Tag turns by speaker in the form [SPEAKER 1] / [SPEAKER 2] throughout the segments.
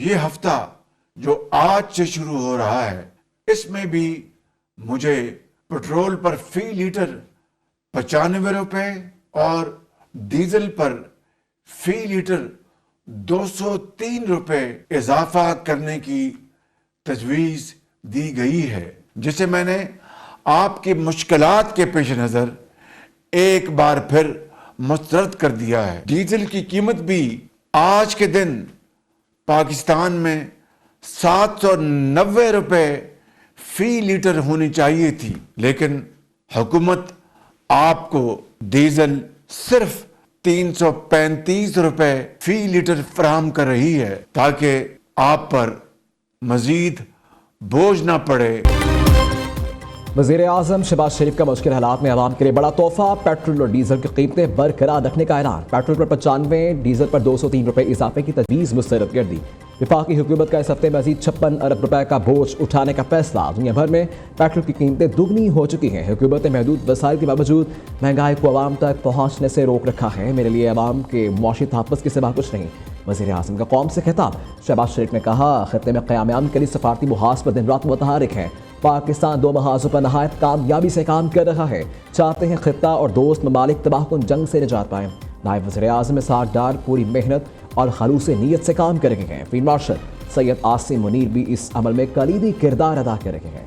[SPEAKER 1] ये हफ्ता जो आज से शुरू हो रहा है, इसमें भी मुझे पेट्रोल पर फी लीटर 95 रुपए और डीजल पर फी लीटर 203 रुपए इजाफा करने की तजवीज दी गई है, जिसे मैंने आपकी मुश्किलात के पेश नजर एक बार फिर मुस्तरद कर दिया है। डीजल की कीमत भी आज के दिन पाकिस्तान में 790 रुपए फी लीटर होनी चाहिए थी, लेकिन हुकूमत आपको डीजल सिर्फ 335 रुपए फी लीटर फराहम कर रही है, ताकि आप पर मजीद बोझ ना पड़े।
[SPEAKER 2] वज़ीर-ए-आज़म शहबाज शरीफ का मुश्किल हालात में आवाम के लिए बड़ा तोहफा, पेट्रोल और डीजल की कीमतें बरकरार रखने का ऐलान। पेट्रोल पर 95, डीजल पर 203 रुपए इजाफे की तजवीज़ मुस्तरद कर दी। वफाकी हुकूमत का इस हफ्ते मजीद 56 अरब रुपए का बोझ उठाने का फैसला। दुनिया भर में पेट्रोल की कीमतें दुगनी हो चुकी हैं। हुकूमत ने महदूद वसाइल के बावजूद महंगाई को आवाम तक पहुँचने से रोक रखा है। मेरे लिए आवाम के मुआशी तहफ़्फ़ुज़ के सिवा कुछ नहीं। वज़ीर-ए-आज़म का कौम से खिताब। शहबाज शरीफ ने कहा, खित्ते में क़याम के लिए सफारती मुहाज़ पर दिन रात मुतहरिक है। पाकिस्तान 2 महाजों पर नहायत कामयाबी से काम कर रहा है। चाहते हैं खित्ता और दोस्त ममालिक तबाहकुन जंग से निजात पाएं। नायब वज़ीर-ए-आज़म इस्हाक़ डार पूरी मेहनत और खलूस नीयत से काम कर रहे हैं। फील्ड मार्शल सैयद आसिम मुनीर भी इस अमल में कलीदी किरदार अदा कर रहे हैं।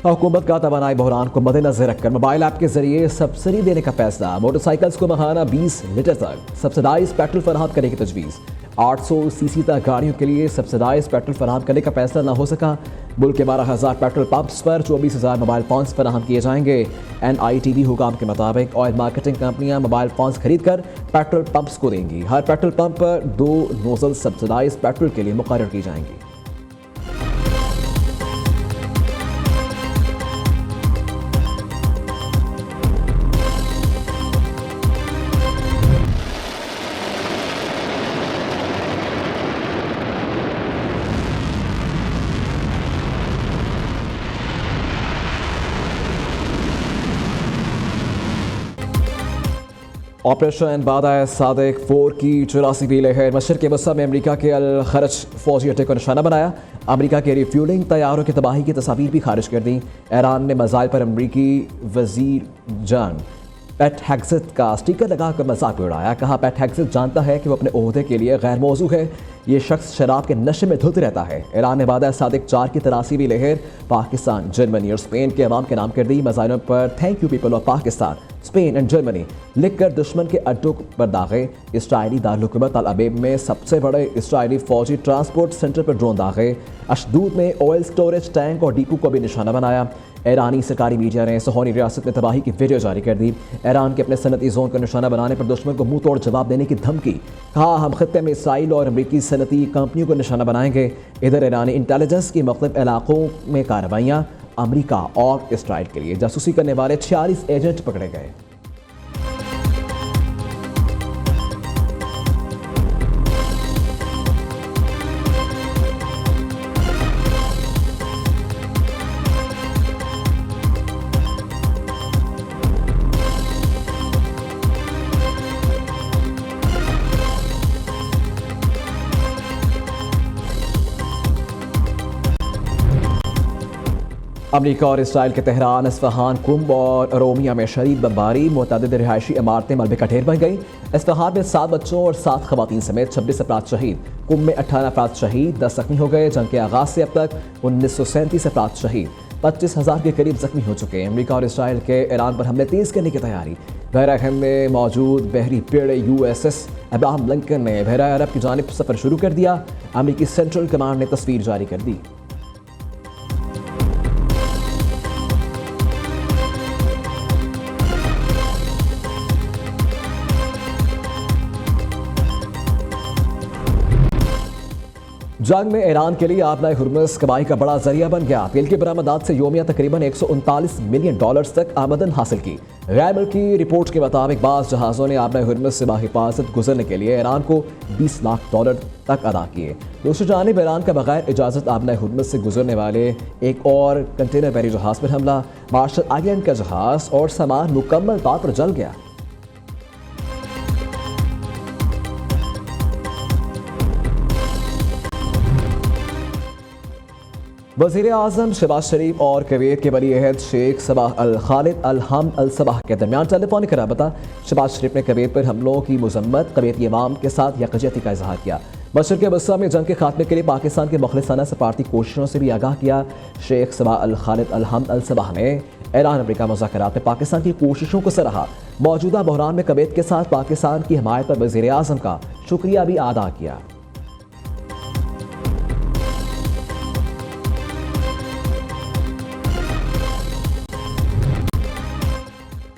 [SPEAKER 2] हुकूमत का तवानाई बहरान को मद्देनजर रखकर मोबाइल ऐप के जरिए सब्सिडी देने का फैसला। मोटरसाइकिल्स को माहाना 20 लीटर तक सब्सिडाइज पेट्रोल फराहम करने की तजवीज़। 800 सीसी तक गाड़ियों के लिए सब्सिडाइज पेट्रोल फराहम करने का फैसला न हो सका। मुल्क के 12,000 पेट्रोल पंप्स पर 24,000 मोबाइल फ़ोन्स फराहम किए जाएंगे। NITV हुकाम के मुताबिक ऑयल मार्केटिंग कंपनियां मोबाइल फ़ोन्स खरीद कर पेट्रोल पंप्स को देंगी। हर पेट्रोल पंप पर 2 नोजल सब्सिडाइज पेट्रोल के लिए मुकर्रर की जाएंगी। ऑपरेशन बादा सादिक 4 की 84वीं लहर। मशरक़ के वसा में अमरीका के अल खरज फौजी अटैक को निशाना बनाया। अमरीका के रिफ्यूलिंग तैयारों की तबाही की तस्वीर भी खारिज कर दी। ईरान ने मिसाइल पर अमरीकी वजीर जंग पेट हेग्सेथ का स्टिकर लगाकर मजाक उड़ाया। कहा, पेट हेग्सेथ जानता है कि वो अपने ओहदे के लिए गैर मौजू है। ये शख्स शराब के नशे में धुत रहता है। ईरान ने बादा सादिक 4 की 83वीं लहर पाकिस्तान, जर्मनी और स्पेन के अवाम के नाम कर दी। मिसाइलों पर thank you people of Pakistan, Spain and Germany लिखकर दुश्मन के अड्डों पर दागे। इसराइली दारुल-हुकूमत अल अबीब में सबसे बड़े इसराइली फौजी ट्रांसपोर्ट सेंटर पर ड्रोन दागे। अशदूद में ऑयल स्टोरेज टैंक और डिपो को भी निशाना बनाया। ईरानी सरकारी मीडिया ने सोहनी रियासत में तबाही की वीडियो जारी कर दी। ईरान के अपने सनती जोन को निशाना बनाने पर दुश्मन को मुंह तोड़ जवाब देने की धमकी। कहा, हम खत्ते में इसराइल और अमरीकी सनती कंपनियों को निशाना बनाएंगे। इधर ईरानी इंटेलिजेंस की मुख्तलिफ इलाकों में कार्रवाइयाँ। अमरीका और इसराइल के लिए जासूसी करने वाले 46 एजेंट पकड़े गए। अमरीका और इसराइल के तेहरान, इस्फहान, कुंभ और रोमिया में शदीद बमबारी। मुतअद्दिद रिहायशी इमारतें मलबे का ढेर बन गई। इस्फहान में 7 बच्चों और 7 खवातीन समेत 26 अफराद शहीद। कुंभ में 18 अफराद शहीद, 10 जख्मी हो गए। जंग के आगाज से अब तक 1937 अफराद शहीद, 25,000 के करीब जख्मी हो चुके हैं। अमरीका और इसराइल के ईरान पर हमले तेज करने की तैयारी। बहरा अरब में मौजूद बहरी पेड़ USS अब्राहम लिंकन ने बहरा अरब की जानिब सफर शुरू कर दिया। अमरीकी सेंट्रल कमांड ने तस्वीर जारी कर दी। जंग में ईरान के लिए आबनाए हुर्मुज़ कमाई का बड़ा जरिया बन गया। तेल की बरामदात से योमिया तकरीबन $139 मिलियन तक आमदन हासिल की। गैर मुल्की रिपोर्ट के मुताबिक बाज़ जहाज़ों ने आबनाए हुर्मुज़ से बाहिफाजत गुजरने के लिए ईरान को $20 लाख तक अदा किए। दूसरी जानिब ईरान का बगैर इजाज़त आबनाए हुर्मुज़ से गुजरने वाले एक और कंटेनर बैरी जहाज़ पर हमला। मार्शल आइलैंड का जहाज़ और सामान मुकम्मल तौर पर जल गया। वज़ीर आज़म शहबाज शरीफ और कुवैत के वली अहद शेख सबाह अल खालिद अल हमद अल सबाह के दरमियान टेलीफोनिक रबता। शहबाज शरीफ ने कुवैत पर हमलों की मजम्मत, कुवैती इमाम के साथ यकजहती का इजहार किया। मशरिक़ वस्ता में जंग के खात्मे के लिए पाकिस्तान के मुखलिसाना सफारती कोशिशों से भी आगाह किया। शेख सबाह अल खालिद अल हमद अल सबाह ने ईरान अमेरिका मुज़ाकरात में पाकिस्तान की कोशिशों को सराहा। मौजूदा बहरान में कुवैत के साथ पाकिस्तान की हमायत पर वज़ीर आज़म का शुक्रिया भी अदा किया।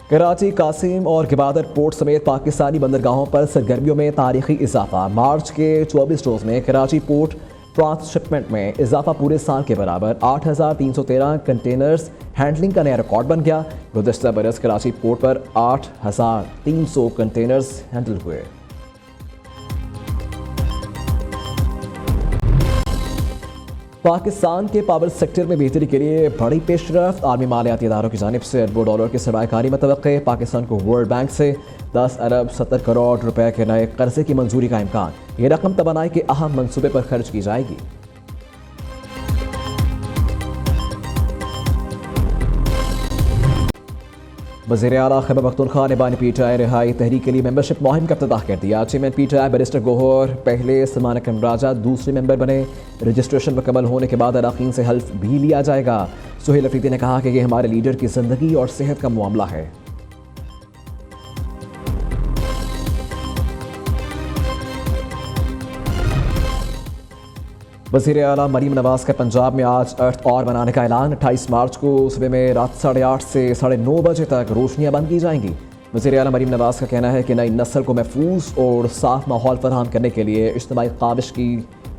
[SPEAKER 2] कराची, कासिम और गिबादर पोर्ट समेत पाकिस्तानी बंदरगाहों पर सरगर्मियों में तारीखी इजाफा। मार्च के 24 रोज़ में कराची पोर्ट ट्रांसशिपमेंट में इजाफा पूरे साल के बराबर 8,313 कंटेनर्स हैंडलिंग का नया रिकॉर्ड बन गया। गुज़श्ता बरस कराची पोर्ट पर 8,300 कंटेनर्स हैंडल हुए। पाकिस्तान के पावर सेक्टर में बेहतरी के लिए बड़ी पेशरफ्त। आर्मी मालियाती इदारों की जानिब से अरबों डॉलर की सरमायाकारी मुतवक्के। पाकिस्तान को वर्ल्ड बैंक से 10 अरब 70 करोड़ रुपए के नए कर्जे की मंजूरी का इम्कान। ये रकम तवानाई के अहम मनसूबे पर खर्च की जाएगी। वज़ीर आला खैबर पख्तूनख्वा ने बानी PTI रिहाई तहरीक के लिए मेंबरशिप मुहिम का इफ्तिताह कर दिया। चेयरमैन PTI बैरिस्टर गोहर पहले, सलमान अकरम राजा दूसरे मेंबर बने। रजिस्ट्रेशन मुकम्मल होने के बाद अरकान से हल्फ भी लिया जाएगा। सुहेल अफरीदी ने कहा कि यह हमारे लीडर की जिंदगी और सेहत का मामला है। वज़ीर आला मरीम नवाज का पंजाब में आज अर्थ और बनाने का ऐलान। 28 मार्च को सुबह में रात 8:30 से 9:30 बजे तक रोशनियां बंद की जाएंगी। वज़ीर आला मरीम नवाज का कहना है कि नई नस्ल को महफूज और साफ माहौल फराहम करने के लिए इज्तिमाई काबिश की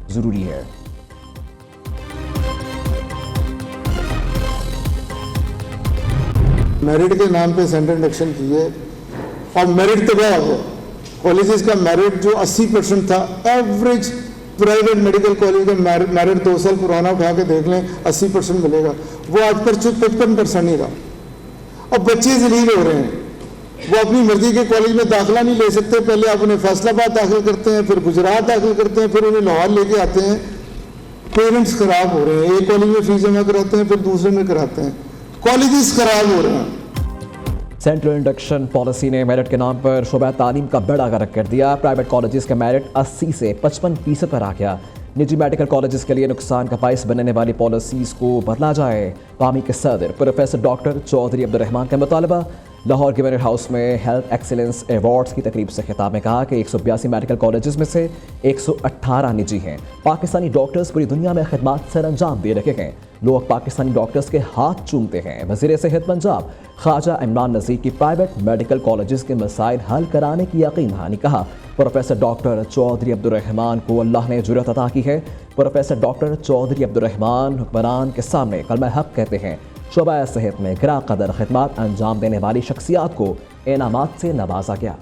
[SPEAKER 2] ज़रूरी है।
[SPEAKER 3] मेरिट के नाम पे सेंट्रल इलेक्शन किए और मेरिट तबाह हो। कॉलेजेस का मेरिट जो 80% था, एवरेज प्राइवेट मेडिकल कॉलेज का मेरिट 2 साल पुराना उठा के देख लें 80% मिलेगा, वो आज पर 55% ही रहा। अब बच्चे जलील हो रहे हैं, वो अपनी मर्जी के कॉलेज में दाखिला नहीं ले सकते। पहले आप उन्हें फैसलाबाद दाखिल करते हैं, फिर गुजरात दाखिल करते हैं, फिर उन्हें लाहौर लेके आते हैं। पेरेंट्स खराब हो रहे हैं, एक कॉलेज में फीस जमा कराते हैं, फिर दूसरे में कराते हैं। कॉलेजेस खराब हो रहे हैं।
[SPEAKER 2] सेंट्रल इंडक्शन पॉलिसी ने मेरिट के नाम पर शोबा तालीम का बेड़ा गर्क कर दिया। प्राइवेट कॉलेजेस का मेरिट 80 से 55% पर आ गया। निजी मेडिकल कॉलेजेस के लिए नुकसान का बाइस बनने वाली पॉलिसीज़ को बदला जाए। पामी के सदर प्रोफेसर डॉक्टर चौधरी अब्दुर्रहमान का मुतालबा। लाहौर गवर्नर हाउस में हेल्थ एक्सीलेंस अवार्ड्स की तकरीब से खिताब में कहा कि 182 मेडिकल कॉलेजेस में से 118 निजी हैं। पाकिस्तानी डॉक्टर्स पूरी दुनिया में खिदमत सर अंजाम दे रहे हैं। लोग पाकिस्तानी डॉक्टर्स के हाथ चूमते हैं। वज़ीर सेहत पंजाब ख्वाजा इमरान नज़ीर की प्राइवेट मेडिकल कॉलेजेस के मसाइल हल कराने की यकीन दहानी। कहा प्रोफेसर डॉक्टर चौधरी अब्दुर्रहमान को अल्लाह ने जुर्रत अता की है। प्रोफेसर डॉक्टर चौधरी अब्दुर्रहमान हुक्मरान के सामने कलमा हक कहते हैं। शोबा सेहत में गिरा कदर खिदमत अंजाम देने वाली शख्सियात को इनामात से नवाजा गया।